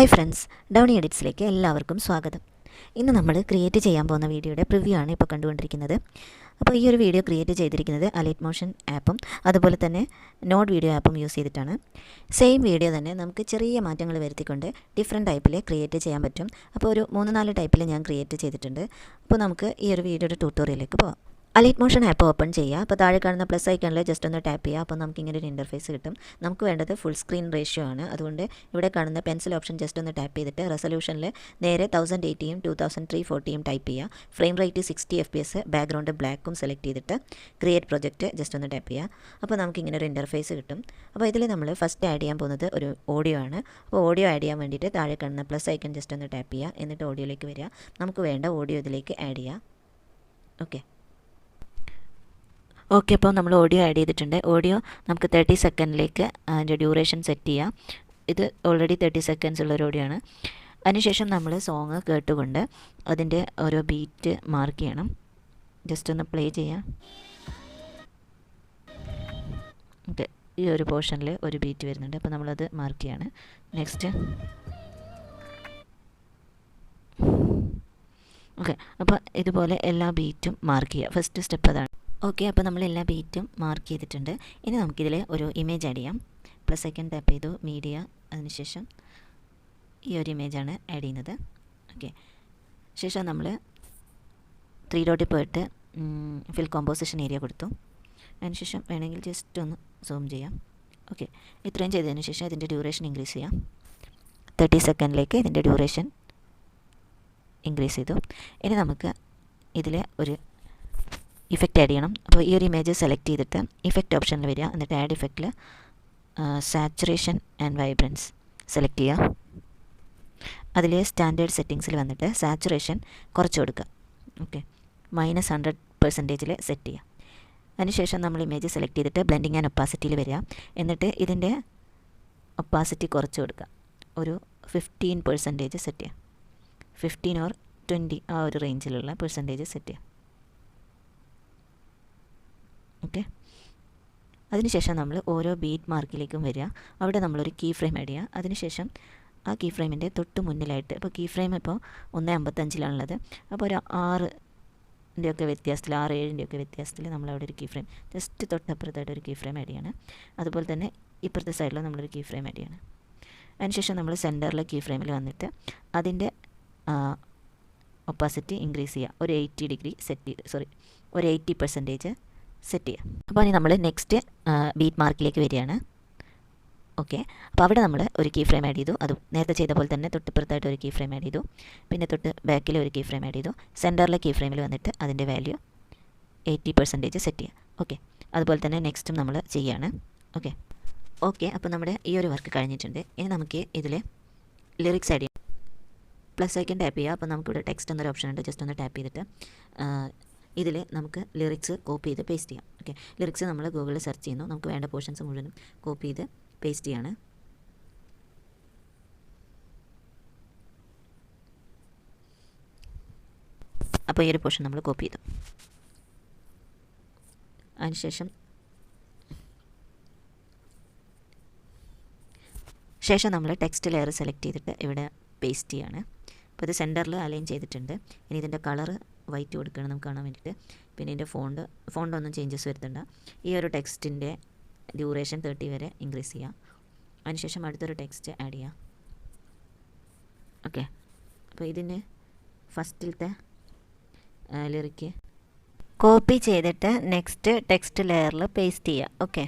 Hi friends, Downey എഡിറ്റ്സിലേക്ക് എല്ലാവർക്കും സ്വാഗതം. ഇന്ന് നമ്മൾ ക്രിയേറ്റ് ചെയ്യാൻ പോകുന്ന വീഡിയോയുടെ പ്രിവ്യൂ ആണ് ഇപ്പോൾ കണ്ടുകൊണ്ടിരിക്കുന്നത്. അപ്പോൾ ഈ ഒരു വീഡിയോ ക്രിയേറ്റ് ചെയ്തിരിക്കുന്നത് അലൈറ്റ് മോഷൻ ആപ്പും അതുപോലെ തന്നെ നോഡ് വീഡിയോ ആപ്പും യൂസ് ചെയ്തിട്ടാണ്. സെയിം വീഡിയോ തന്നെ നമുക്ക് ചെറിയ മാറ്റങ്ങൾ വരുത്തിക്കൊണ്ട് ഡിഫറെൻറ്റ് ടൈപ്പിൽ ക്രിയേറ്റ് ചെയ്യാൻ പറ്റും. അപ്പോൾ ഒരു 3-4 ടൈപ്പിൽ ഞാൻ ക്രിയേറ്റ് ചെയ്തിട്ടുണ്ട്. അപ്പോൾ നമുക്ക് ഈ ഒരു വീഡിയോയുടെ ട്യൂട്ടോറിയലിലേക്ക് പോകാം. അലൈറ്റ് മോഷൻ ആപ്പ് ഓപ്പൺ ചെയ്യുക. അപ്പോൾ താഴെ കാണുന്ന പ്ലസ് ഐക്കണിൽ ജസ്റ്റ് ഒന്ന് ടാപ്പ് ചെയ്യുക. അപ്പോൾ നമുക്ക് ഇങ്ങനെ ഒരു ഇൻ്റർഫേസ് കിട്ടും. നമുക്ക് വേണ്ടത് ഫുൾ സ്ക്രീൻ റേഷ്യോ ആണ്. അതുകൊണ്ട് ഇവിടെ കാണുന്ന പെൻസിൽ ഓപ്ഷൻ ജസ്റ്റ് ഒന്ന് ടാപ്പ് ചെയ്തിട്ട് റെസൊല്യൂഷനിൽ നേരെ 1080 2340 ടൈപ്പ് ചെയ്യുക. ഫ്രെയിം റേറ്റ് 60 FPS, ബാക്ക്ഗ്രൗണ്ട് ബ്ലാക്കും സെലക്ട് ചെയ്തിട്ട് ക്രിയേറ്റ് പ്രൊജക്റ്റ് ജസ്റ്റ് ഒന്ന് ടാപ്പ് ചെയ്യുക. അപ്പോൾ നമുക്ക് ഇങ്ങനെ ഒരു ഇൻ്റർഫേസ് കിട്ടും. അപ്പോൾ ഇതിൽ നമ്മൾ ഫസ്റ്റ് ആഡ് ചെയ്യാൻ പോകുന്നത് ഒരു ഓഡിയോ ആണ്. അപ്പോൾ ഓഡിയോ ആഡ് ചെയ്യാൻ വേണ്ടിയിട്ട് താഴെ കാണുന്ന പ്ലസ് ഐക്കൺ ജസ്റ്റ് ഒന്ന് ടാപ്പ് ചെയ്യുക. എന്നിട്ട് ഓഡിയോയിലേക്ക് വരിക. നമുക്ക് വേണ്ട ഓഡിയോ ഇതിലേക്ക് ആഡ് ചെയ്യുക. ഓക്കെ, അപ്പോൾ നമ്മൾ ഓഡിയോ ആഡ് ചെയ്തിട്ടുണ്ട്. ഓഡിയോ നമുക്ക് 30 സെക്കൻഡിലേക്ക് അതിൻ്റെ ഡ്യൂറേഷൻ സെറ്റ് ചെയ്യാം. ഇത് ഓൾറെഡി 30 സെക്കൻഡ്സ് ഉള്ളൊരു ഓഡിയോ ആണ്. അതിനുശേഷം നമ്മൾ സോങ് കേട്ടുകൊണ്ട് അതിൻ്റെ ഓരോ ബീറ്റ് മാർക്ക് ചെയ്യണം. ജസ്റ്റ് ഒന്ന് പ്ലേ ചെയ്യാം. ഓക്കെ, ഈ ഒരു പോർഷനിൽ ഒരു ബീറ്റ് വരുന്നുണ്ട്. അപ്പോൾ നമ്മളത് മാർക്ക് ചെയ്യാണ്. നെക്സ്റ്റ്. ഓക്കെ, അപ്പോൾ ഇതുപോലെ എല്ലാ ബീറ്റും മാർക്ക് ചെയ്യുക. ഫസ്റ്റ് സ്റ്റെപ്പ് അതാണ്. ഓക്കെ, അപ്പോൾ നമ്മൾ എല്ലാ ബീറ്റും മാർക്ക് ചെയ്തിട്ടുണ്ട്. ഇനി നമുക്കിതിൽ ഒരു ഇമേജ് ആഡ് ചെയ്യാം. പ്ലസ് ഐക്കൺ ടാപ്പ് ചെയ്തു, മീഡിയ, അതിനുശേഷം ഈ ഒരു ഇമേജാണ് ആഡ് ചെയ്യുന്നത്. ഓക്കെ, ശേഷം നമ്മൾ 3 ഡോട്ടിൽ പോയിട്ട് ഫിൽ കോമ്പോസിഷൻ ഏരിയ കൊടുത്തു. അതിനുശേഷം വേണമെങ്കിൽ ജസ്റ്റ് ഒന്ന് സൂം ചെയ്യാം. ഓക്കെ, ഇത്രയും ചെയ്തതിന് ശേഷം ഇതിൻ്റെ ഡ്യൂറേഷൻ ഇൻക്രീസ് ചെയ്യാം. 30 സെക്കൻഡിലേക്ക് ഇതിൻ്റെ ഡ്യൂറേഷൻ ഇൻക്രീസ് ചെയ്തു. ഇനി നമുക്ക് ഇതിൽ ഒരു ഇഫക്റ്റ് ആഡ് ചെയ്യണം. അപ്പോൾ ഈ ഒരു ഇമേജ് സെലക്ട് ചെയ്തിട്ട് ഇഫക്റ്റ് ഓപ്ഷനിൽ വരിക. എന്നിട്ട് ആഡ് ഇഫക്റ്റിൽ സാച്ചുറേഷൻ ആൻഡ് വൈബ്രൻസ് സെലക്ട് ചെയ്യുക. അതിൽ സ്റ്റാൻഡേർഡ് സെറ്റിങ്സിൽ വന്നിട്ട് സാച്ചുറേഷൻ കുറച്ച് കൊടുക്കുക. ഓക്കെ, -100% സെറ്റ് ചെയ്യുക. അതിനുശേഷം നമ്മൾ ഇമേജ് സെലക്ട് ചെയ്തിട്ട് ബ്ലെൻഡിങ് ആൻഡ് ഒപ്പാസിറ്റിയിൽ വരിക. എന്നിട്ട് ഇതിൻ്റെ ഒപ്പാസിറ്റി കുറച്ച് കൊടുക്കുക. ഒരു 15% സെറ്റ് ചെയ്യുക. 15 or 20 ആ ഒരു റേഞ്ചിലുള്ള പെർസെൻറ്റേജ് സെറ്റ് ചെയ്യുക. ഓക്കെ, അതിനുശേഷം നമ്മൾ ഓരോ ബീറ്റ് മാർക്കിലേക്കും വരിക. അവിടെ നമ്മളൊരു കീ ഫ്രെയിം ആഡ് ചെയ്യുക. അതിനുശേഷം ആ കീ ഫ്രെയിമിൻ്റെ തൊട്ട് മുന്നിലായിട്ട്, ഇപ്പോൾ കീ ഫ്രെയിം ഇപ്പോൾ 1.55 അപ്പോൾ ഒരു 6-ൻ്റെയൊക്കെ വ്യത്യാസത്തിൽ, 6-7-ൻ്റെയൊക്കെ വ്യത്യാസത്തിൽ നമ്മളവിടെ ഒരു കീ ഫ്രെയിം ജസ്റ്റ് തൊട്ടപ്പുറത്തായിട്ട് ഒരു കീ ഫ്രെയിം ആഡ് ചെയ്യാണ്. അതുപോലെ തന്നെ ഇപ്പുറത്തെ സൈഡിൽ നമ്മളൊരു കീ ഫ്രെയിം ആഡ് ചെയ്യാണ്. അതിനുശേഷം നമ്മൾ സെൻറ്ററിലെ കീ ഫ്രെയിമിൽ വന്നിട്ട് അതിൻ്റെ ഒപ്പാസിറ്റി ഇൻക്രീസ് ചെയ്യുക. ഒരു 80% സെറ്റ് ചെയ്യുക. അപ്പോൾ ഇനി നമ്മൾ നെക്സ്റ്റ് ബീറ്റ് മാർക്കിലേക്ക് വരികയാണ്. ഓക്കെ, അപ്പോൾ അവിടെ നമ്മൾ ഒരു കീ ഫ്രെയിം ആഡ് ചെയ്തു. അത് നേരത്തെ ചെയ്ത പോലെ തന്നെ തൊട്ടിപ്പുറത്തായിട്ട് ഒരു കീ ഫ്രെയിം ആഡ് ചെയ്തു. പിന്നെ തൊട്ട് ബാക്കിൽ ഒരു കീ ഫ്രെയിം ആഡ് ചെയ്തു. സെൻറ്ററിലെ കീ ഫ്രെയിമിൽ വന്നിട്ട് അതിൻ്റെ വാല്യൂ 80% സെറ്റ് ചെയ്യുക. ഓക്കെ, അതുപോലെ തന്നെ നെക്സ്റ്റും നമ്മൾ ചെയ്യുകയാണ്. ഓക്കെ, അപ്പോൾ നമ്മുടെ ഈ ഒരു വർക്ക് കഴിഞ്ഞിട്ടുണ്ട്. ഇനി നമുക്ക് ഇതിൽ ലിറിക്സ് ആഡ് ചെയ്യാം. പ്ലസ് ഐക്കൺ ടാപ്പ് ചെയ്യുക. അപ്പോൾ നമുക്കിവിടെ ടെക്സ്റ്റ് എന്നൊരു ഓപ്ഷൻ ഉണ്ട്. ജസ്റ്റ് ഒന്ന് ടാപ്പ് ചെയ്തിട്ട് ഇതിൽ നമുക്ക് ലിറിക്സ് കോപ്പി ചെയ്ത് പേസ്റ്റ് ചെയ്യാം. ഓക്കെ, ലിറിക്സ് നമ്മൾ ഗൂഗിളിൽ സെർച്ച് ചെയ്യുന്നു. നമുക്ക് വേണ്ട പോർഷൻസ് മുഴുവനും കോപ്പി ചെയ്ത് പേസ്റ്റ് ചെയ്യാണ്. അപ്പോൾ ഈ ഒരു പോർഷൻ നമ്മൾ കോപ്പി ചെയ്തു. ശേഷം നമ്മൾ ടെക്സ്റ്റ് ലെയർ സെലക്ട് ചെയ്തിട്ട് ഇവിടെ പേസ്റ്റ് ചെയ്യാണ്. അപ്പോൾ ഇത് സെൻറ്ററിൽ അലൈൻ ചെയ്തിട്ടുണ്ട്. ഇനി ഇതിൻ്റെ കളറ് വൈറ്റ് കൊടുക്കണം നമുക്ക് കാണാൻ വേണ്ടിയിട്ട്. പിന്നെ ഇതിൻ്റെ ഫോണ്ടൊന്നും ചേഞ്ചസ് വരുത്തണ്ട. ഈ ഒരു ടെക്സ്റ്റിൻ്റെ ഡ്യൂറേഷൻ 30 വരെ ഇൻക്രീസ് ചെയ്യുക. അതിനുശേഷം അടുത്തൊരു ടെക്സ്റ്റ് ആഡ് ചെയ്യുക. ഓക്കെ, അപ്പോൾ ഇതിന് ഫസ്റ്റിലത്തെ ലിറിക്ക് കോപ്പി ചെയ്തിട്ട് നെക്സ്റ്റ് ടെക്സ്റ്റ് ലെയറിൽ പേസ്റ്റ് ചെയ്യുക. ഓക്കെ,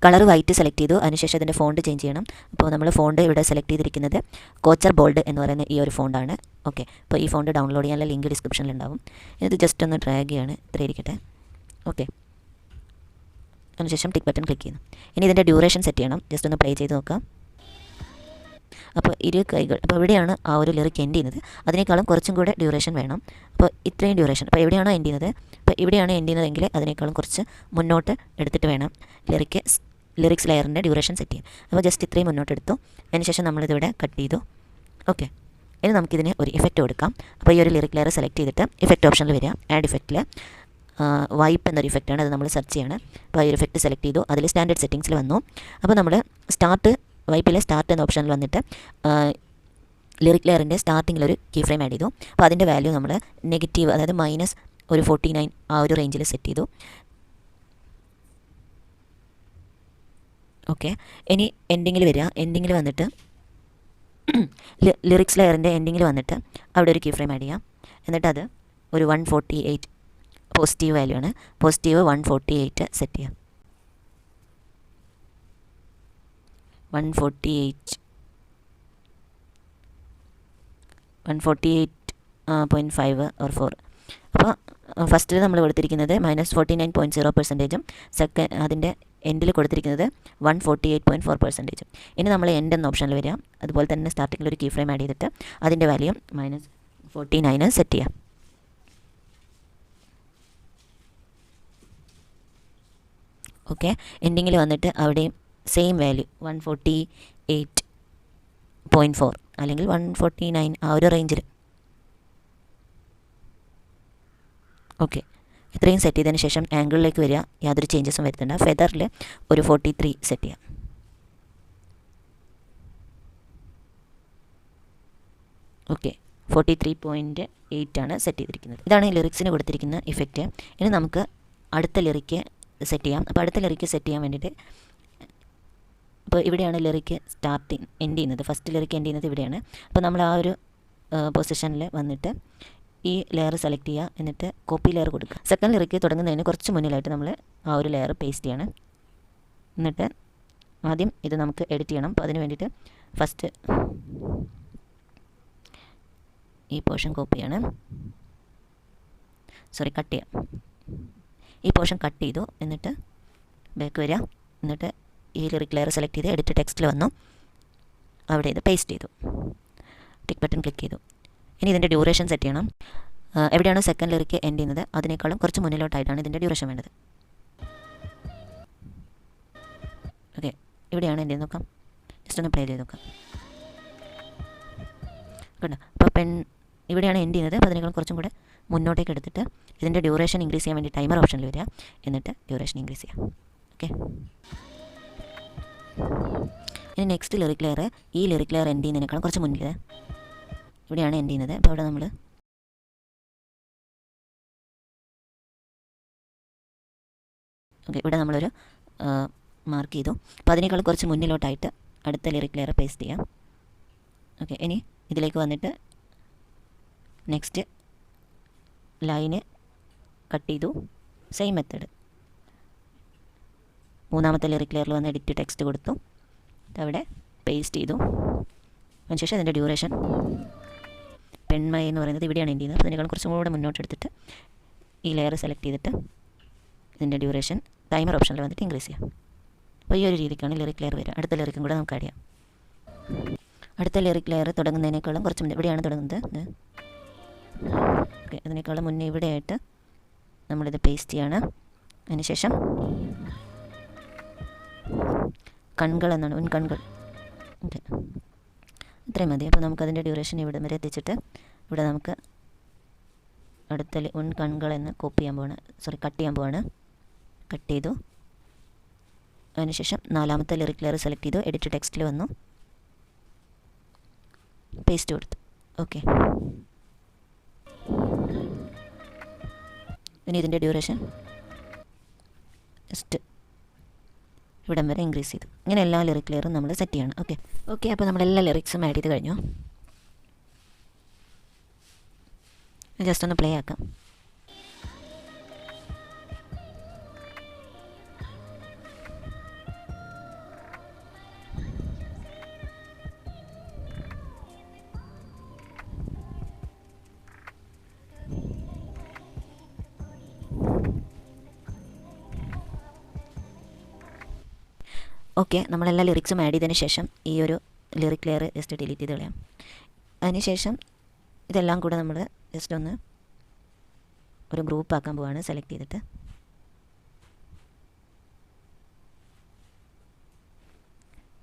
കളർ വൈറ്റ് സെലക്ട് ചെയ്തു. അതിനുശേഷം അതിൻ്റെ ഫോണ്ട് ചേഞ്ച് ചെയ്യണം. അപ്പോൾ നമ്മൾ ഫോണ്ട് ഇവിടെ സെലക്ട് ചെയ്തിരിക്കുന്നത് കോച്ചർ ബോൾഡ് എന്ന് പറയുന്ന ഈ ഒരു ഫോണ്ടാണ്. ഓക്കെ, അപ്പോൾ ഈ ഫോണ്ട് ഡൗൺലോഡ് ചെയ്യാനുള്ള ലിങ്ക് ഡിസ്ക്രിപ്ഷനിൽ ഉണ്ടാവും. ഇത് ജസ്റ്റ് ഒന്ന് ഡ്രാഗ് ചെയ്യാണ്. ഇത്ര ഇരിക്കട്ടെ. ഓക്കെ, അതിനുശേഷം ടിക്ക് ബട്ടൺ ക്ലിക്ക് ചെയ്യുന്നു. ഇനി ഇതിൻ്റെ ഡ്യൂറേഷൻ സെറ്റ് ചെയ്യണം. ജസ്റ്റ് ഒന്ന് പ്ലേ ചെയ്ത് നോക്കാം. അപ്പോൾ കൈകൾ, അപ്പോൾ എവിടെയാണ് ആ ഒരു ലിറിക്ക് എൻഡ് ചെയ്യുന്നത് അതിനേക്കാളും കുറച്ചും കൂടെ ഡ്യൂറേഷൻ വേണം. അപ്പോൾ ഇത്രയും ഡ്യൂറേഷൻ, അപ്പോൾ എവിടെയാണോ എൻഡ് ചെയ്യുന്നത്, അപ്പോൾ ഇവിടെയാണ് എൻഡ് ചെയ്യുന്നതെങ്കിൽ അതിനേക്കാളും കുറച്ച് മുന്നോട്ട് എടുത്തിട്ട് വേണം ലിറിക്സ് ലെയറിൻ്റെ ഡ്യൂറേഷൻ സെറ്റ് ചെയ്യാം. അപ്പോൾ ജസ്റ്റ് ഇത്രയും മുന്നോട്ടെടുത്തു. അതിനുശേഷം നമ്മളിതിവിടെ കട്ട് ചെയ്തു. ഓക്കെ, ഇനി നമുക്കിതിന് ഒരു ഇഫക്റ്റ് കൊടുക്കാം. അപ്പോൾ ഈ ഒരു ലിറിക് ലെയർ സെലക്ട് ചെയ്തിട്ട് ഇഫക്റ്റ് ഓപ്ഷനിൽ വരിക. ആഡ് ഇഫക്റ്റിൽ വൈപ്പ് എന്നൊരു ഇഫക്റ്റാണ്. അത് നമ്മൾ സെർച്ച് ചെയ്യണം. അപ്പോൾ ഈ ഒരു ഇഫക്റ്റ് സെലക്ട് ചെയ്തു. അതിൽ സ്റ്റാൻഡേർഡ് സെറ്റിങ്സിൽ വന്നു. അപ്പോൾ നമ്മൾ സ്റ്റാർട്ട് വൈപ്പിലെ സ്റ്റാർട്ട് എന്ന ഓപ്ഷനിൽ വന്നിട്ട് ലിറിക് ലെയറിൻ്റെ സ്റ്റാർട്ടിങ്ങിലൊരു കീ ഫ്രെയിം ആഡ് ചെയ്തു. അപ്പോൾ അതിൻ്റെ വാല്യൂ നമ്മൾ നെഗറ്റീവ്, അതായത് -49 ആ ഒരു റേഞ്ചിൽ സെറ്റ് ചെയ്തു. ഓക്കെ, ഇനി എൻഡിങ്ങിൽ വരിക. എൻഡിങ്ങിൽ വന്നിട്ട് ലിറിക്സ് ലെയറിൻ്റെ എൻഡിങ്ങിൽ വന്നിട്ട് അവിടെ ഒരു കീ ഫ്രെയിം ആഡ് ചെയ്യാം. എന്നിട്ട് അത് ഒരു 148 പോസിറ്റീവ് വാല്യൂ ആണ്, പോസിറ്റീവ് 148 സെറ്റ് ചെയ്യാം. 148.5 or 4. അപ്പോൾ ഫസ്റ്റിൽ നമ്മൾ കൊടുത്തിരിക്കുന്നത് -49.0%, അതിൻ്റെ എൻഡിൽ കൊടുത്തിരിക്കുന്നത് 148.4%. ഇനി നമ്മൾ എൻഡ് എന്ന ഓപ്ഷനിൽ വരിക. അതുപോലെ തന്നെ സ്റ്റാർട്ടിങ്ങിൽ ഒരു കീ ഫ്രെയിം ആഡ് ചെയ്തിട്ട് അതിൻ്റെ വാല്യൂ -49 സെറ്റ് ചെയ്യാം. ഓക്കെ, എൻഡിങ്ങിൽ വന്നിട്ട് അവിടെയും സെയിം വാല്യൂ 148.4 അല്ലെങ്കിൽ 149 ആ ഒരു റേഞ്ചിൽ. ഓക്കെ, ഇത്രയും സെറ്റ് ചെയ്തതിന് ശേഷം ആംഗിളിലേക്ക് വരിക. യാതൊരു ചേഞ്ചസും വരുത്തുന്നുണ്ട്. ഫെദറിൽ ഒരു 43 സെറ്റ് ചെയ്യാം. ഓക്കെ, 43.8 ആണ് സെറ്റ് ചെയ്തിരിക്കുന്നത്. ഇതാണ് ലിറിക്സിന് കൊടുത്തിരിക്കുന്ന ഇഫക്റ്റ്. ഇനി നമുക്ക് അടുത്ത ലിറിക്ക് സെറ്റ് ചെയ്യാം. അപ്പോൾ അടുത്ത ലിറിക്ക് സെറ്റ് ചെയ്യാൻ വേണ്ടിയിട്ട് അപ്പോൾ ഇവിടെയാണ് ലിറിക്ക് എൻഡ് ചെയ്യുന്നത്. ഫസ്റ്റ് ലിറിക്ക് എൻഡ് ചെയ്യുന്നത് ഇവിടെയാണ്. അപ്പോൾ നമ്മൾ ആ ഒരു പൊസിഷനിൽ വന്നിട്ട് ഈ ലെയർ സെലക്ട് ചെയ്യുക. എന്നിട്ട് കോപ്പി ലെയർ കൊടുക്കുക. സെക്കൻഡ് ലിറിക്ക് തുടങ്ങുന്നതിന് കുറച്ച് മുന്നിലായിട്ട് നമ്മൾ ആ ഒരു ലെയർ പേസ്റ്റ് ചെയ്യണം. എന്നിട്ട് ആദ്യം ഇത് നമുക്ക് എഡിറ്റ് ചെയ്യണം. അപ്പോൾ അതിന് വേണ്ടിയിട്ട് ഫസ്റ്റ് ഈ പോർഷൻ കോപ്പി ചെയ്യണം. കട്ട് ചെയ്യാം. ഈ പോർഷൻ കട്ട് ചെയ്തു. എന്നിട്ട് ബാക്ക് വരിക. എന്നിട്ട് ഈ ലിറിക് ലെയർ സെലക്ട് ചെയ്ത് എഡിറ്റ് ടെക്സ്റ്റിൽ വന്നു. അവിടെ ഇത് പേസ്റ്റ് ചെയ്തു. ടിക്ക് ബട്ടൺ ക്ലിക്ക് ചെയ്തു. ഇനി ഇതിൻ്റെ ഡ്യൂറേഷൻ സെറ്റ് ചെയ്യണം. എവിടെയാണ് സെക്കൻഡ് ലിറിക്ക് എൻഡ് ചെയ്യുന്നത് അതിനേക്കാളും കുറച്ച് മുന്നിലോട്ടായിട്ടാണ് ഇതിൻ്റെ ഡ്യൂറേഷൻ വേണ്ടത്. ഓക്കെ, ഇവിടെയാണ് എൻഡ് ചെയ്ത് നോക്കാം. ജസ്റ്റ് ഒന്ന് പ്ലേ ചെയ്ത് നോക്കാം. കണ്ടോ? അപ്പോൾ ഇവിടെയാണ് എൻഡ് ചെയ്യുന്നത്. അപ്പോൾ അതിനേക്കാളും കുറച്ചും കൂടെ മുന്നോട്ടേക്ക് എടുത്തിട്ട് ഇതിൻ്റെ ഡ്യൂറേഷൻ ഇൻക്രീസ് ചെയ്യാൻ വേണ്ടി ടൈമർ ഓപ്ഷനിൽ വരിക. എന്നിട്ട് ഡ്യൂറേഷൻ ഇൻക്രീസ് ചെയ്യാം. ഓക്കെ, ഇനി നെക്സ്റ്റ് ലിറിക് ലെയർ, ഈ ലിറിക് ലെയർ എൻഡ് ചെയ്യുന്നതിനേക്കാളും കുറച്ച് മുന്നിൽ ഇവിടെയാണ് എൻഡ് ചെയ്യുന്നത്. അപ്പോൾ അവിടെ നമ്മൾ ഇവിടെ നമ്മളൊരു മാർക്ക് ചെയ്തു. അപ്പോൾ അതിനേക്കാളും കുറച്ച് മുന്നിലോട്ടായിട്ട് അടുത്ത ലിറിക് ലെയർ പേസ്റ്റ് ചെയ്യാം. ഓക്കെ, ഇനി ഇതിലേക്ക് വന്നിട്ട് നെക്സ്റ്റ് ലൈന് കട്ട് ചെയ്തു. സെയിം മെത്തേഡ് മൂന്നാമത്തെ ലിറിക് ലെയറിൽ വന്ന് എഡിറ്റ് ടെക്സ്റ്റ് കൊടുത്തു. അവിടെ പേസ്റ്റ് ചെയ്തു. അതിനുശേഷം അതിൻ്റെ ഡ്യൂറേഷൻ പെൺമൈ എന്ന് പറയുന്നത് ഇവിടെയാണ് എൻഡ് ചെയ്യുന്നത്. അതിനേക്കാൾ കുറച്ചും കൂടെ മുന്നോട്ട് എടുത്തിട്ട് ഈ ലെയർ സെലക്ട് ചെയ്തിട്ട് ഇതിൻ്റെ ഡ്യൂറേഷൻ ടൈമർ ഓപ്ഷനിൽ വന്നിട്ട് ഇൻക്രീസ് ചെയ്യാം. അപ്പോൾ ഈ ഒരു രീതിക്കാണ് ലിറിക് ലെയർ വരിക. അടുത്ത ലിറിക്കും കൂടെ നമുക്ക് ആഡ് ചെയ്യാം. അടുത്ത ലിറിക് ലെയർ തുടങ്ങുന്നതിനേക്കാളും കുറച്ച് മുന്നേ ഇവിടെയാണ് തുടങ്ങുന്നത്. ഓക്കെ, അതിനേക്കാളും മുന്നേ ഇവിടെയായിട്ട് നമ്മളിത് പേസ്റ്റ് ചെയ്യാണ്. അതിനുശേഷം കൺകൾ എന്നാണ്, ഉൻകൺകൾ. ഓക്കെ, ഇത്രയും മതി. അപ്പോൾ നമുക്കതിൻ്റെ ഡ്യൂറേഷൻ ഇവിടെ വരെ എത്തിച്ചിട്ട് ഇവിടെ നമുക്ക് അടുത്ത ഉൻകൺകൾ എന്ന് കട്ട് ചെയ്യാൻ പോവാണ്. കട്ട് ചെയ്തു. അതിനുശേഷം നാലാമത്തെ ലിറിക് ലെയർ സെലക്ട് ചെയ്തു. എഡിറ്റ് ടെക്സ്റ്റിൽ വന്നു. പേസ്റ്റ് കൊടുത്തു. ഓക്കെ, ഇനി ഇതിൻ്റെ ഡ്യൂറേഷൻ ജസ്റ്റ് ഇവിടം വരെ ഇൻക്രീസ് ചെയ്തു. ഇങ്ങനെ എല്ലാ ലിറിക് ലെയറും നമ്മൾ സെറ്റ് ചെയ്യണം. ഓക്കെ, അപ്പോൾ നമ്മളെല്ലാ ലിറിക്സും ആഡ് ചെയ്ത് കഴിഞ്ഞു. ജസ്റ്റ് ഒന്ന് പ്ലേ ആക്കാം. ഓക്കെ, നമ്മളെല്ലാ ലിറിക്സും ആഡ് ചെയ്തതിന് ശേഷം ഈ ഒരു ലിറിക് ലെയർ ജസ്റ്റ് ഡിലീറ്റ് ചെയ്ത് കളയാം. അതിനുശേഷം ഇതെല്ലാം കൂടെ നമ്മൾ ജസ്റ്റ് ഒന്ന് ഒരു ഗ്രൂപ്പ് ആക്കാൻ പോവാണ്. സെലക്ട് ചെയ്തിട്ട്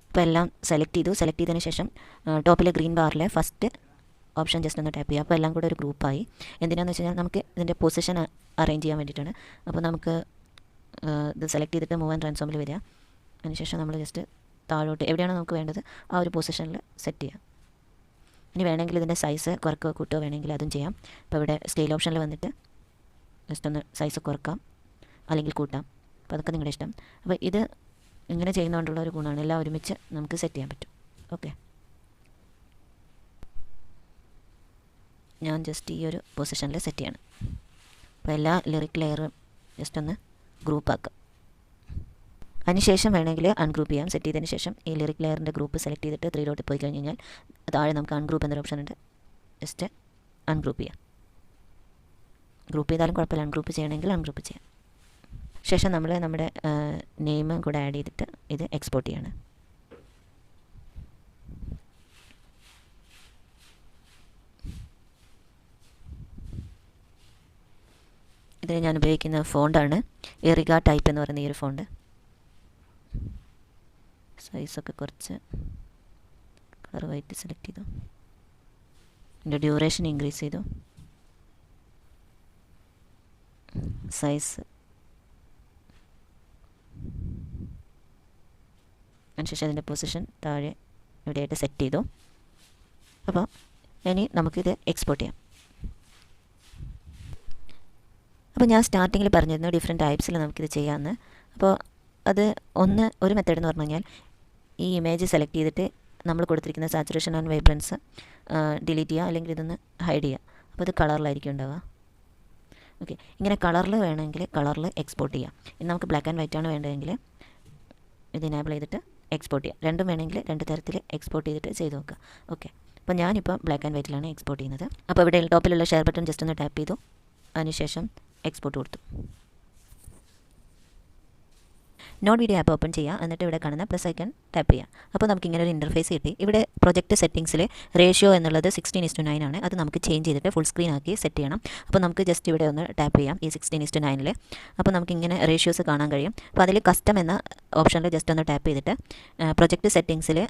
ഇപ്പോൾ എല്ലാം സെലക്ട് ചെയ്തതിന് ശേഷം ടോപ്പിലെ ഗ്രീൻ ബാറിലെ ഫസ്റ്റ് ഓപ്ഷൻ ജസ്റ്റ് ഒന്ന് ടാപ്പ് ചെയ്യുക. അപ്പോൾ എല്ലാം കൂടെ ഒരു ഗ്രൂപ്പായി. എന്തിനാണെന്ന് വെച്ച് കഴിഞ്ഞാൽ നമുക്ക് ഇതിൻ്റെ പൊസിഷൻ അറേഞ്ച് ചെയ്യാൻ വേണ്ടിയിട്ടാണ്. അപ്പോൾ നമുക്ക് ഇത് സെലക്ട് ചെയ്തിട്ട് മൂവ് ആൻഡ് ട്രാൻസ്ഫോമിൽ വരിക. അതിനുശേഷം നമ്മൾ ജസ്റ്റ് താഴോട്ട് എവിടെയാണോ നമുക്ക് വേണ്ടത് ആ ഒരു പൊസിഷനിൽ സെറ്റ് ചെയ്യാം. ഇനി വേണമെങ്കിൽ ഇതിൻ്റെ സൈസ് കുറക്കുകയോ കൂട്ടുകയോ വേണമെങ്കിൽ അതും ചെയ്യാം. അപ്പോൾ ഇവിടെ സ്കെയിൽ ഓപ്ഷനിൽ വന്നിട്ട് ജസ്റ്റ് ഒന്ന് സൈസ് കുറക്കാം അല്ലെങ്കിൽ കൂട്ടാം. അപ്പോൾ അതൊക്കെ നിങ്ങളുടെ ഇഷ്ടം. അപ്പോൾ ഇത് ഇങ്ങനെ ചെയ്യുന്നതുകൊണ്ടുള്ള ഒരു ഗുണമാണ്, എല്ലാം ഒരുമിച്ച് നമുക്ക് സെറ്റ് ചെയ്യാൻ പറ്റും. ഓക്കെ, ഞാൻ ജസ്റ്റ് ഈ ഒരു പൊസിഷനിൽ സെറ്റ് ചെയ്യണം. അപ്പോൾ എല്ലാ ലിറിക് ലെയറും ജസ്റ്റ് ഒന്ന് ഗ്രൂപ്പ് ആക്കാം. അതിനുശേഷം വേണമെങ്കിൽ അൺഗ്രൂപ്പ് ചെയ്യാം. സെറ്റ് ചെയ്തതിന് ശേഷം ഈ ലിറിക് ലെയറിൻ്റെ ഗ്രൂപ്പ് സെലക്ട് ചെയ്തിട്ട് 3 ഡോട്ട് പോയി കഴിഞ്ഞ് കഴിഞ്ഞാൽ താഴെ നമുക്ക് അൺഗ്രൂപ്പ് എന്നൊരു ഓപ്ഷൻ ഉണ്ട്. ജസ്റ്റ് അൺഗ്രൂപ്പ് ചെയ്യാം. ഗ്രൂപ്പ് ചെയ്താലും കുഴപ്പമില്ല, അൺഗ്രൂപ്പ് ചെയ്യണമെങ്കിൽ അൺഗ്രൂപ്പ് ചെയ്യാം. ശേഷം നമ്മൾ നമ്മുടെ നെയിമും കൂടെ ആഡ് ചെയ്തിട്ട് ഇത് എക്സ്പോർട്ട് ചെയ്യണം. ഇതിന് ഞാൻ ഉപയോഗിക്കുന്ന ഫോണ്ടാണ് എറിഗ ടൈപ്പ് എന്ന് പറയുന്ന ഈ ഒരു ഫോണ്ട്. സൈസൊക്കെ കുറച്ച് കളർ വൈറ്റ് സെലക്ട് ചെയ്തു. ഇതിൻ്റെ ഡ്യൂറേഷൻ ഇൻക്രീസ് ചെയ്തു. സൈസ് അതിനുശേഷം അതിൻ്റെ പൊസിഷൻ താഴെ ഇവിടെയായിട്ട് സെറ്റ് ചെയ്തു. അപ്പോൾ ഇനി നമുക്കിത് എക്സ്പോർട്ട് ചെയ്യാം. അപ്പോൾ ഞാൻ സ്റ്റാർട്ടിങ്ങിൽ പറഞ്ഞിരുന്നു ഡിഫറെൻറ്റ് ടൈപ്സിൽ നമുക്കിത് ചെയ്യാമെന്ന്. അപ്പോൾ അത് ഒരു മെത്തേഡ് എന്ന് പറഞ്ഞു കഴിഞ്ഞാൽ ഈ ഇമേജ് സെലക്ട് ചെയ്തിട്ട് നമ്മൾ കൊടുത്തിരിക്കുന്ന സാച്ചുറേഷൻ ആൻഡ് വൈബ്രൻസ് ഡിലീറ്റ് ചെയ്യുക, അല്ലെങ്കിൽ ഇതൊന്ന് ഹൈഡ് ചെയ്യുക. അപ്പോൾ ഇത് കളറിലായിരിക്കും ഉണ്ടാവുക. ഓക്കെ, ഇങ്ങനെ കളറിൽ വേണമെങ്കിൽ കളറിൽ എക്സ്പോർട്ട് ചെയ്യാം. ഇനി നമുക്ക് ബ്ലാക്ക് ആൻഡ് വൈറ്റ് ആണ് വേണ്ടതെങ്കിൽ ഇത് എനേബിൾ ചെയ്തിട്ട് എക്സ്പോർട്ട് ചെയ്യാം. രണ്ടും വേണമെങ്കിൽ രണ്ട് തരത്തിൽ എക്സ്പോർട്ട് ചെയ്തിട്ട് ചെയ്ത് നോക്കുക. ഓക്കെ, അപ്പോൾ ഞാനിപ്പോൾ ബ്ലാക്ക് ആൻഡ് വൈറ്റിലാണ് എക്സ്പോർട്ട് ചെയ്യുന്നത്. അപ്പോൾ ഇവിടെ ടോപ്പിലുള്ള ഷെയർ ബട്ടൺ ജസ്റ്റ് ഒന്ന് ടാപ്പ് ചെയ്തു. അതിനുശേഷം എക്സ്പോർട്ട് കൊടുത്തു. നോട്ട് വീഡിയോ ആപ്പ് ഓപ്പൺ ചെയ്യുക. എന്നിട്ട് ഇവിടെ കാണുന്ന പ്ലസ് ഐക്കൺ ടാപ്പ് ചെയ്യുക. അപ്പോൾ നമുക്ക് ഇങ്ങനെ ഒരു ഇൻ്റർഫേസ് കിട്ടി. ഇവിടെ പ്രൊജക്റ്റ് സെറ്റിംഗ്സിൽ റേഷ്യോ എന്നുള്ളത് 16:9 ആണ്. അത് നമുക്ക് ചേഞ്ച് ചെയ്തിട്ട് ഫുൾ സ്ക്രീൻ ആക്കി സെറ്റ് ചെയ്യണം. അപ്പോൾ നമുക്ക് ജസ്റ്റ് ഇവിടെ ഒന്ന് ടാപ്പ് ചെയ്യാം ഈ 16:9. അപ്പോൾ നമുക്ക് ഇങ്ങനെ റേഷ്യോസ് കാണാൻ കഴിയും. അപ്പോൾ അതിൽ കസ്റ്റം എന്ന ഓപ്ഷനിൽ ജസ്റ്റ് ഒന്ന് ടാപ്പ് ചെയ്തിട്ട് പ്രൊജക്റ്റ് സെറ്റിംഗ്സിൽ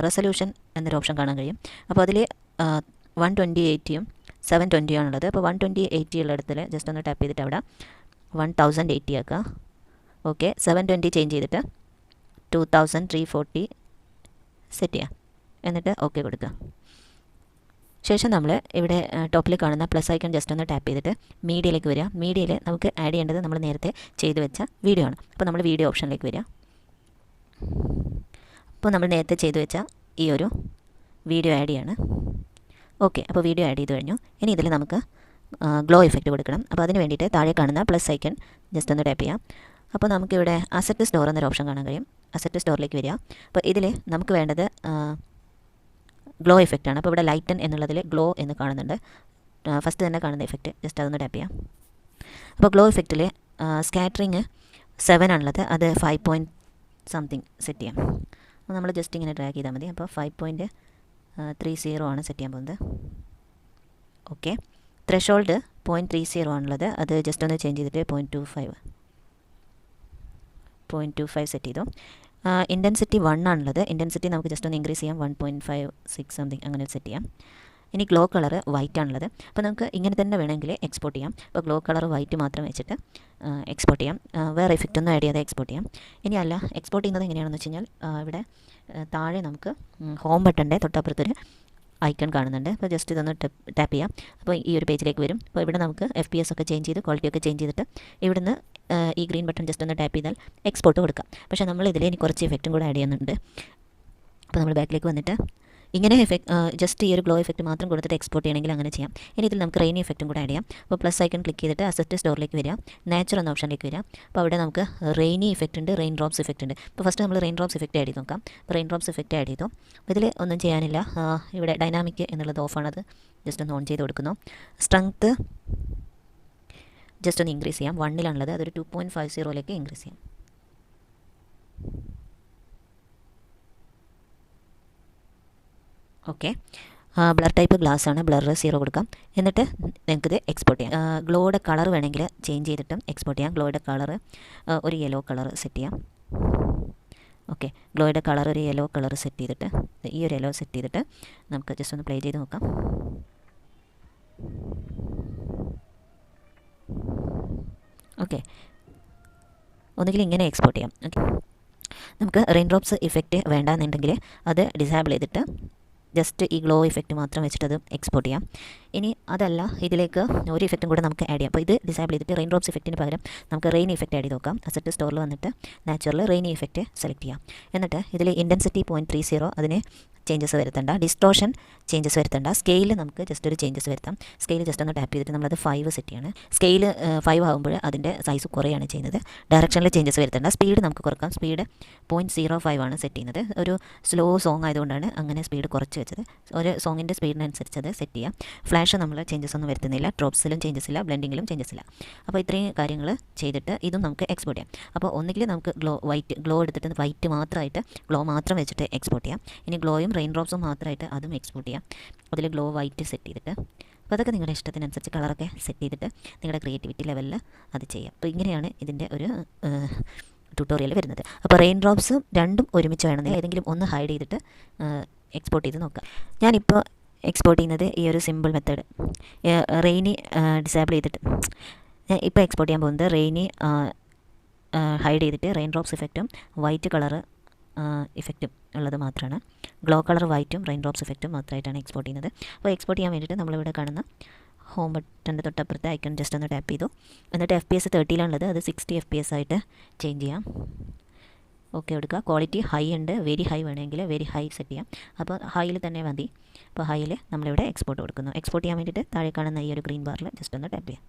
റെസൊല്യൂഷൻ എന്നൊരു ഓപ്ഷൻ കാണാൻ കഴിയും. അപ്പോൾ അതിൽ 12080 720 ആണുള്ളത്. അപ്പോൾ 12080 ഉള്ളിടത്തിൽ ജസ്റ്റ് ഒന്ന് ടാപ്പ് ചെയ്തിട്ട് അവിടെ 1080 ആക്കുക. ഓക്കെ, 720 ചേഞ്ച് ചെയ്തിട്ട് 2340 സെറ്റ് ചെയ്യാം. എന്നിട്ട് ഓക്കെ കൊടുക്കുക. ശേഷം നമ്മൾ ഇവിടെ ടോപ്പിൽ കാണുന്ന പ്ലസ് ഐക്കൺ ജസ്റ്റ് ഒന്ന് ടാപ്പ് ചെയ്തിട്ട് മീഡിയയിലേക്ക് വരിക. മീഡിയയിൽ നമുക്ക് ആഡ് ചെയ്യേണ്ടത് നമ്മൾ നേരത്തെ ചെയ്ത് വെച്ച വീഡിയോ ആണ്. അപ്പോൾ നമ്മൾ വീഡിയോ ഓപ്ഷനിലേക്ക് വരിക. അപ്പോൾ നമ്മൾ നേരത്തെ ചെയ്ത് വെച്ച ഈ ഒരു വീഡിയോ ആഡ് ചെയ്യാണ്. ഓക്കെ, അപ്പോൾ വീഡിയോ ആഡ് ചെയ്ത് കഴിഞ്ഞു. ഇനി ഇതിൽ നമുക്ക് ഗ്ലോ ഇഫക്റ്റ് കൊടുക്കണം. അപ്പോൾ അതിന് വേണ്ടിയിട്ട് താഴെ കാണുന്ന പ്ലസ് ഐക്കൺ ജസ്റ്റ് ഒന്ന് ടാപ്പ് ചെയ്യാം. അപ്പോൾ നമുക്കിവിടെ അസറ്റ് സ്റ്റോർ എന്നൊരു ഓപ്ഷൻ കാണാൻ കഴിയും. അസറ്റ് സ്റ്റോറിലേക്ക് വരിക. അപ്പോൾ ഇതിൽ നമുക്ക് വേണ്ടത് ഗ്ലോ ഇഫക്റ്റ് ആണ്. അപ്പോൾ ഇവിടെ ലൈറ്റൻ എന്നുള്ളതിൽ ഗ്ലോ എന്ന് കാണുന്നുണ്ട്. ഫസ്റ്റ് തന്നെ കാണുന്ന ഇഫക്റ്റ് ജസ്റ്റ് അതൊന്ന് ടാപ്പ് ചെയ്യാം. അപ്പോൾ ഗ്ലോ ഇഫക്റ്റിൽ സ്കാറ്ററിങ് 7 ആണുള്ളത്. അത് 5 പോയിൻറ്റ് സംതിങ് സെറ്റ് ചെയ്യാം. അപ്പോൾ നമ്മൾ ജസ്റ്റ് ഇങ്ങനെ ഡ്രാഗ് ചെയ്താൽ മതി. അപ്പോൾ 5.30 ആണ് സെറ്റ് ചെയ്യാൻ പോകുന്നത്. ഓക്കെ, ത്രെഷോൾഡ് 0.30 ആണുള്ളത്. അത് ജസ്റ്റ് ഒന്ന് ചേഞ്ച് ചെയ്തിട്ട് 0.25 സെറ്റ് ചെയ്തു. ഇൻറ്റൻസിറ്റി 1 ആണുള്ളത്. ഇൻറ്റൻസിറ്റി നമുക്ക് ജസ്റ്റ് ഒന്ന് ഇൻക്രീസ് ചെയ്യാം. 1.56 സംതിങ് അങ്ങനെ സെറ്റ് ചെയ്യാം. ഇനി ഗ്ലോ കളർ വൈറ്റ് ആണുള്ളത്. അപ്പോൾ നമുക്ക് ഇങ്ങനെ തന്നെ വേണമെങ്കിൽ എക്സ്പോർട്ട് ചെയ്യാം. അപ്പോൾ ഗ്ലോ കളർ വൈറ്റ് മാത്രം വെച്ചിട്ട് എക്സ്പോർട്ട് ചെയ്യാം. വേറെ ഇഫക്റ്റ് ഒന്നും ആഡ് ചെയ്യാതെ എക്സ്പോർട്ട് ചെയ്യാം. ഇനി അല്ല, എക്സ്പോർട്ട് ചെയ്യുന്നത് എങ്ങനെയാണെന്ന് വെച്ച് കഴിഞ്ഞാൽ ഇവിടെ താഴെ നമുക്ക് ഹോം ബട്ടൻ്റെ തൊട്ടപ്പുറത്തൊരു ഐക്കൺ കാണുന്നുണ്ട്. അപ്പോൾ ജസ്റ്റ് ഇതൊന്ന് ടാപ്പ് ചെയ്യാം. അപ്പോൾ ഈ ഒരു പേജിലേക്ക് വരും. അപ്പോൾ ഇവിടെ നമുക്ക് FPS ഒക്കെ ചേഞ്ച് ചെയ്ത് ക്വാളിറ്റി ഒക്കെ ചേഞ്ച് ചെയ്തിട്ട് ഇവിടുന്ന് ഈ ഗ്രീൻ ബട്ടൺ ജസ്റ്റ് ഒന്ന് ടാപ്പ് ചെയ്താൽ എക്സ്പോർട്ട് കൊടുക്കാം. പക്ഷേ നമ്മൾ ഇതിൽ ഇനി കുറച്ച് ഇഫക്റ്റും കൂടെ ആഡ് ചെയ്യുന്നുണ്ട്. അപ്പോൾ നമ്മൾ ബാക്കിലേക്ക് വന്നിട്ട് ഇങ്ങനെ ജസ്റ്റ് ഈ ഒരു ഗ്ലോ ഇഫക്റ്റ് മാത്രം കൊടുത്തിട്ട് എക്സ്പോർട്ട് ചെയ്യണമെങ്കിൽ അങ്ങനെ ചെയ്യാം. ഇനി ഇതിൽ നമുക്ക് റെയിനി ഇഫക്റ്റും കൂടെ ആഡ് ചെയ്യാം. അപ്പോൾ പ്ലസ് ഐക്കൺ ക്ലിക്ക് ചെയ്തിട്ട് അസറ്റ് സ്റ്റോറിലേക്ക് വരിക. നേച്ചർ എന്ന ഓപ്ഷനിലേക്ക് വരിക. അപ്പോൾ അവിടെ നമുക്ക് റെയിനി ഇഫക്റ്റ് ഉണ്ട്, റെയിൻ ഡ്രോപ്സ് ഇഫക്റ്റ് ഉണ്ട്. അപ്പോൾ ഫസ്റ്റ് നമ്മൾ റെയിൻ ഡ്രോപ്സ് ഇഫക്റ്റ് ആഡ് ചെയ്ത് നോക്കാം. അപ്പോൾ റെയിൻ ഡ്രോപ്സ് ഇഫക്റ്റ് ആഡ് ചെയ്തു. ഇതിൽ ഒന്നും ചെയ്യാനില്ല. ഇവിടെ ഡൈനാമിക് എന്നുള്ളത് ഓഫാണത്. ജസ്റ്റ് ഒന്ന് ഓൺ ചെയ്ത് കൊടുക്കുന്നു. സ്ട്രെങ്ത്ത് ജസ്റ്റ് ഒന്ന് ഇൻക്രീസ് ചെയ്യാം. 1 അതൊരു 2.50 ഇൻക്രീസ് ചെയ്യാം. ഓക്കെ, ബ്ലർ ടൈപ്പ് ഗ്ലാസ് ആണ്. ബ്ലർ 0 കൊടുക്കാം. എന്നിട്ട് നിങ്ങൾക്കിത് എക്സ്പോർട്ട് ചെയ്യാം. ഗ്ലോയുടെ കളർ വേണമെങ്കിൽ ചേഞ്ച് ചെയ്തിട്ടും എക്സ്പോർട്ട് ചെയ്യാം. ഗ്ലോയുടെ കളർ ഒരു യെല്ലോ കളർ സെറ്റ് ചെയ്യാം. ഓക്കെ, ഗ്ലോയുടെ കളർ ഒരു യെല്ലോ കളർ സെറ്റ് ചെയ്തിട്ട് ഈ ഒരു യെല്ലോ സെറ്റ് ചെയ്തിട്ട് നമുക്ക് ജസ്റ്റ് ഒന്ന് പ്ലേ ചെയ്ത് നോക്കാം. ഓക്കെ, ഒന്നുകിൽ ഇങ്ങനെ എക്സ്പോർട്ട് ചെയ്യാം. ഓക്കെ, നമുക്ക് റെയിൻ ഡ്രോപ്സ് ഇഫക്റ്റ് വേണ്ടാന്നുണ്ടെങ്കിൽ അത് ഡിസേബിൾ ചെയ്തിട്ട് ജസ്റ്റ് ഈ ഗ്ലോ ഇഫക്റ്റ് മാത്രം വെച്ചിട്ട് അത് എക്സ്പോർട്ട് ചെയ്യാം. ഇനി അതല്ല, ഇതിലേക്ക് ഒരു ഇഫക്റ്റും കൂടെ നമുക്ക് ആഡ് ചെയ്യാം. അപ്പോൾ ഇത് ഡിസേബിൾ ചെയ്തിട്ട് റെയിൻ ഡ്രോപ്സ് ഇഫക്റ്റിന് പകരം നമുക്ക് റെയിൻ ഇഫക്റ്റ് ആഡ് ചെയ്ത് നോക്കാം. അസറ്റ് സ്റ്റോറിൽ വന്നിട്ട് നാച്ചുറൽ റെയിനി ഇഫക്റ്റ് സെലക്ട് ചെയ്യാം. എന്നിട്ട് ഇതിൽ ഇൻറ്റൻസിറ്റി 0.30 അതിന് ചേഞ്ചസ് വരുത്തണ്ട, ഡിസ്റ്റോർഷൻ ചേഞ്ചസ് വരുത്തണ്ട, സ്കെയിൽ നമുക്ക് ജസ്റ്റ് ഒരു ചേഞ്ചസ് വരുത്താം. സ്കെയിൽ ജസ്റ്റ് ഒന്ന് ടാപ്പ് ചെയ്തിട്ട് നമ്മളത് 5 സെറ്റ് ചെയ്യണം. സ്കെയിൽ 5 ആകുമ്പോൾ അതിൻ്റെ സൈസ് കുറയാണ് ചെയ്യുന്നത്. ഡയറക്ഷനിൽ ചേഞ്ചസ് വരുത്തേണ്ട. സ്പീഡ് നമുക്ക് കുറക്കാം. സ്പീഡ് 0.05 ആണ് സെറ്റ് ചെയ്യുന്നത്. ഒരു സ്ലോ സോങ് ആയതുകൊണ്ടാണ് അങ്ങനെ സ്പീഡ് കുറച്ച് വെച്ചത്. ഒരു സോങ്ങിൻ്റെ സ്പീഡിനനുസരിച്ച് അത് സെറ്റ് ചെയ്യാം. ഫ്ലാഷ് നമ്മൾ ചേഞ്ചസ് ഒന്നും വരുത്തുന്നില്ല. ഡ്രോപ്സിലും ചേഞ്ചസ് ഇല്ല, ബ്ലെൻഡിങ്ങിലും ചേഞ്ചസ് ഇല്ല. അപ്പോൾ ഇത്രയും കാര്യങ്ങൾ ചെയ്തിട്ട് ഇതും നമുക്ക് എക്സ്പോർട്ട് ചെയ്യാം. അപ്പോൾ ഒന്നുകിൽ നമുക്ക് ഗ്ലോ എടുത്തിട്ട് വൈറ്റ് മാത്രമായിട്ട് ഗ്ലോ മാത്രം വെച്ചിട്ട് എക്സ്പോർട്ട് ചെയ്യാം. ഇനി ഗ്ലോയും റെയിൻ ഡ്രോപ്സും മാത്രമായിട്ട് അതും എക്സ്പോർട്ട് ചെയ്യാം. അതിൽ ഗ്ലോ വൈറ്റ് സെറ്റ് ചെയ്തിട്ട്, അപ്പോൾ അതൊക്കെ നിങ്ങളുടെ ഇഷ്ടത്തിനനുസരിച്ച് കളറൊക്കെ സെറ്റ് ചെയ്തിട്ട് നിങ്ങളുടെ ക്രിയേറ്റിവിറ്റി ലെവലിൽ അത് ചെയ്യാം. അപ്പോൾ ഇങ്ങനെയാണ് ഇതിൻ്റെ ഒരു ട്യൂട്ടോറിയൽ വരുന്നത്. അപ്പോൾ റെയിൻ ഡ്രോപ്സും രണ്ടും ഒരുമിച്ച് വേണമെന്നില്ല, ഏതെങ്കിലും ഒന്ന് ഹൈഡ് ചെയ്തിട്ട് എക്സ്പോർട്ട് ചെയ്ത് നോക്കാം. ഞാനിപ്പോൾ എക്സ്പോർട്ട് ചെയ്യുന്നത് ഈ ഒരു സിമ്പിൾ മെത്തേഡ് റെയിനി ഡിസേബിൾ ചെയ്തിട്ട് ഞാൻ ഇപ്പോൾ എക്സ്പോർട്ട് ചെയ്യാൻ പോകുന്നത് റെയിനി ഹൈഡ് ചെയ്തിട്ട് റെയിൻ ഡ്രോപ്സ് ഇഫക്റ്റും വൈറ്റ് കളറ് ഇഫക്റ്റും ഉള്ളത് മാത്രമാണ്. ഗ്ലോ കളർ വൈറ്റും റെയിൻ ഡ്രോപ്സ് ഇഫക്റ്റും മാത്രമായിട്ടാണ് എക്സ്പോർട്ട് ചെയ്യുന്നത്. അപ്പോൾ എക്സ്പോർട്ട് ചെയ്യാൻ വേണ്ടിയിട്ട് നമ്മളിവിടെ കാണുന്ന ഹോം ബട്ടൻ്റെ തൊട്ടപ്പുറത്തെ ഐക്കൺ ജസ്റ്റ് ഒന്ന് ടാപ്പ് ചെയ്തു. എന്നിട്ട് FPS 30 അത് 60 FPS ആയിട്ട് ചേഞ്ച് ചെയ്യാം. ഓക്കെ കൊടുക്കുക. ക്വാളിറ്റി ഹൈ ഉണ്ട്, വെരി ഹൈ വേണമെങ്കിൽ വെരി ഹൈ സെറ്റ് ചെയ്യാം. അപ്പോൾ ഹൈയിൽ തന്നെ മതി. അപ്പോൾ ഹൈയിൽ നമ്മളിവിടെ എക്സ്പോർട്ട് കൊടുക്കുന്നു. എക്സ്പോർട്ട് ചെയ്യാൻ വേണ്ടിയിട്ട് താഴെ കാണുന്ന ഈ ഒരു ഗ്രീൻ ബാറിൽ ജസ്റ്റ് ഒന്ന് ടാപ്പ് ചെയ്യാം.